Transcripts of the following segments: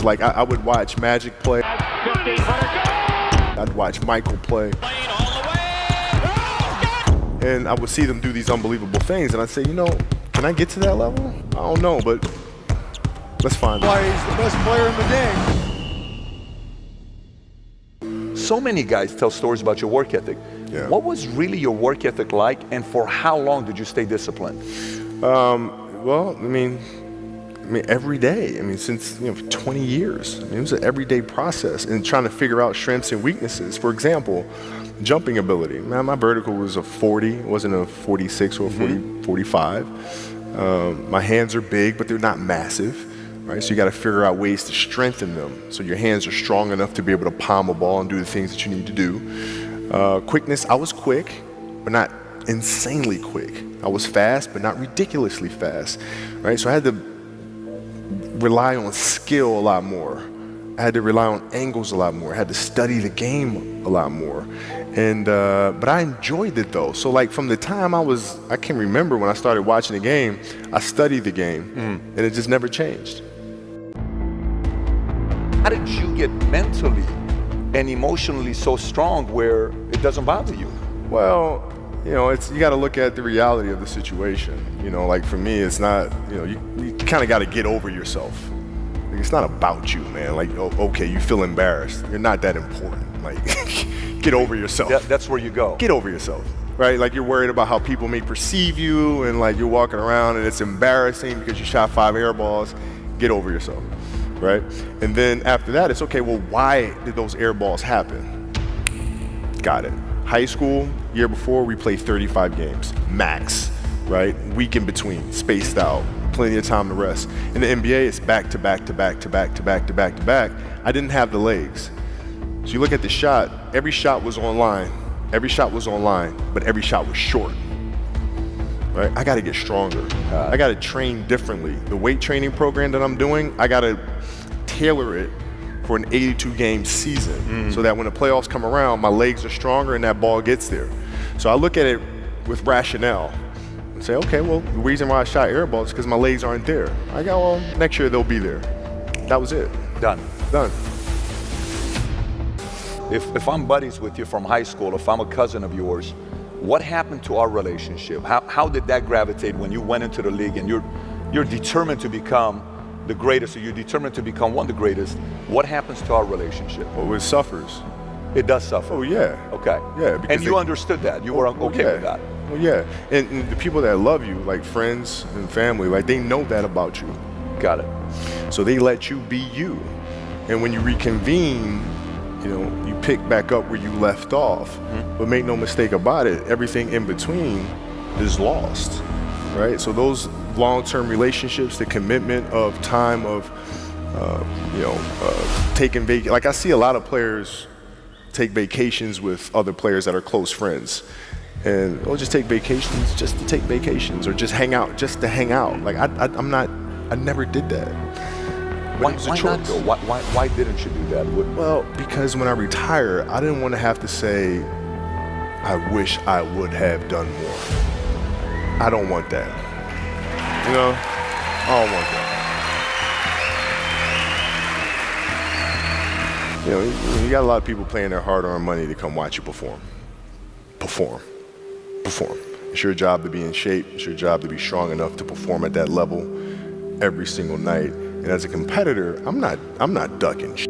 Like I would watch Magic play. I'd watch Michael play. And I would see them do these unbelievable things, and I'd say, you know, can I get to that level? I don't know, but let's find out. He's the best player in the game. So many guys tell stories about your work ethic. Yeah. What was really your work ethic like, and for how long did you stay disciplined? Well, I mean, every day. I mean, since 20 years. I mean, it was an everyday process, and trying to figure out strengths and weaknesses. For example, jumping ability. Man, my vertical was a 40, it wasn't a 46 or a 45. My hands are big, but they're not massive, right? So you got to figure out ways to strengthen them so your hands are strong enough to be able to palm a ball and do the things that you need to do. Quickness, I was quick, but not insanely quick. I was fast, but not ridiculously fast, right? So I had to rely on skill a lot more. I had to rely on angles a lot more. I had to study the game a lot more. And but I enjoyed it though. So like from the time I can remember when I started watching the game, I studied the game, and it just never changed. How did you get mentally and emotionally so strong where it doesn't bother you? Well, you got to look at the reality of the situation. Like for me, it's not, you kind of got to get over yourself. Like, it's not about you, man. Like, okay, you feel embarrassed. You're not that important. Like, get over yourself. That's where you go. Get over yourself, right? Like you're worried about how people may perceive you, and like you're walking around and it's embarrassing because you shot 5 air balls. Get over yourself, right? And then after that, it's okay, well, why did those air balls happen? Got it. High school, year before, we played 35 games, max, right? Week in between, spaced out, plenty of time to rest. In the NBA, it's back to back to back to back to back to back to back. I didn't have the legs. So you look at the shot, every shot was online, but every shot was short, right? I gotta get stronger. I gotta train differently. The weight training program that I'm doing, I gotta tailor it for an 82-game season so that when the playoffs come around, my legs are stronger and that ball gets there. So I look at it with rationale and say, okay, well, the reason why I shot air balls is because my legs aren't there. I go, well, next year they'll be there. That was it. Done. If I'm buddies with you from high school, if I'm a cousin of yours, what happened to our relationship? How did that gravitate when you went into the league and you're determined to become the greatest, or you're determined to become one of the greatest? What happens to our relationship? Well, it suffers. It does suffer. Oh, yeah. Okay. Yeah. And you understood that. You were okay with that. Well, yeah. And the people that love you, like friends and family, like they know that about you. Got it. So they let you be you. And when you reconvene, you pick back up where you left off. But make no mistake about it, everything in between is lost, right? So those long-term relationships, the commitment of time of, taking vacation. Like I see a lot of players take vacations with other players that are close friends. And they'll just take vacations just to take vacations, or just hang out just to hang out. Like I never did that. Why not though? Why didn't you do that? Well, because when I retire, I didn't want to have to say, I wish I would have done more. I don't want that. I don't want that. You got a lot of people paying their hard-earned money to come watch you perform. It's your job to be in shape. It's your job to be strong enough to perform at that level every single night. And as a competitor, I'm not ducking shit.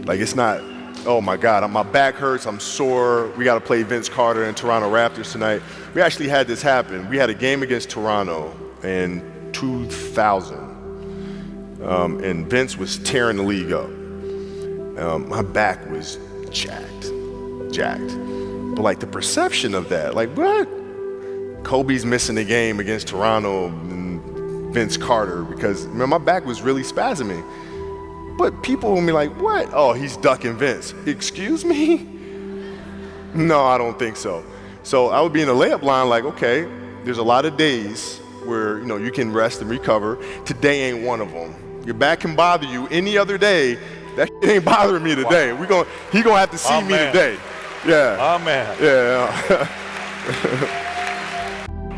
Like it's not, oh my God, my back hurts, I'm sore. We got to play Vince Carter and Toronto Raptors tonight. We actually had this happen. We had a game against Toronto in 2000, and Vince was tearing the league up. My back was jacked. But like the perception of that, like what? Kobe's missing the game against Toronto and Vince Carter because my back was really spasming. But people will be like, what? Oh, he's ducking Vince. Excuse me? No, I don't think so. So I would be in the layup line like, okay, there's a lot of days where you can rest and recover. Today ain't one of them. Your back can bother you any other day. That shit ain't bothering me today. Wow. He gonna have to see me today. Yeah. Amen. Yeah.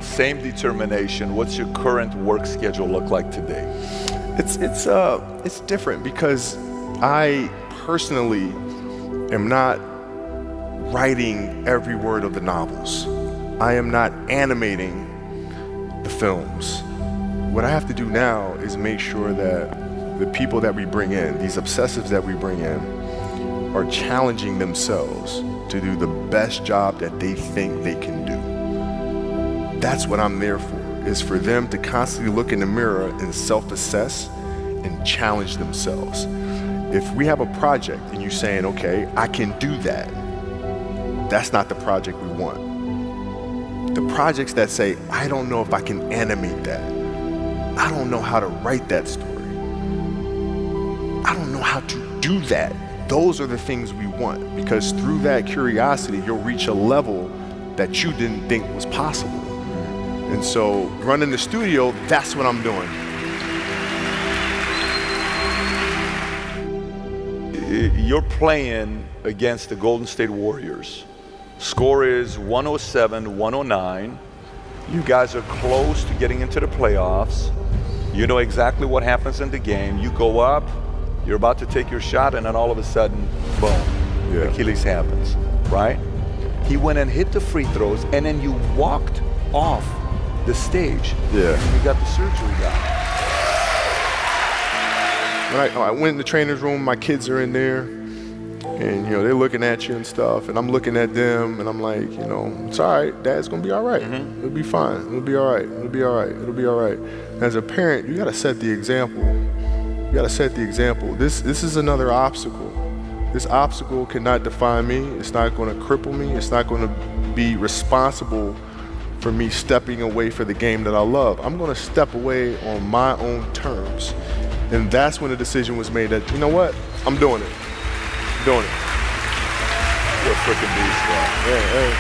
Same determination. What's your current work schedule look like today? It's different because I personally am not writing every word of the novels. I am not animating the films. What I have to do now is make sure that the people that we bring in, these obsessives that we bring in, are challenging themselves to do the best job that they think they can do. That's what I'm there for, is for them to constantly look in the mirror and self-assess and challenge themselves. If we have a project and you're saying, okay, I can do that, that's not the project we want. The projects that say, I don't know if I can animate that. I don't know how to write that story. I don't know how to do that. Those are the things we want, because through that curiosity, you'll reach a level that you didn't think was possible. And so running the studio, that's what I'm doing. You're playing against the Golden State Warriors. Score is 107-109. You guys are close to getting into the playoffs. You know exactly what happens in the game. You go up, you're about to take your shot, and then all of a sudden, boom, Achilles happens, right? He went and hit the free throws, and then you walked off the stage. Yeah. And you got the surgery done. When I went in the trainer's room, my kids are in there, and they're looking at you and stuff, and I'm looking at them, and I'm like, it's all right, Dad's gonna be all right. It'll be fine. It'll be all right. It'll be all right. It'll be all right. As a parent, you gotta set the example. You gotta set the example. This is another obstacle. This obstacle cannot define me. It's not gonna cripple me. It's not gonna be responsible for me stepping away for the game that I love. I'm gonna step away on my own terms. And that's when the decision was made that, you know what, I'm doing it. I'm doing it. You're a freaking beast, bro. Yeah, hey.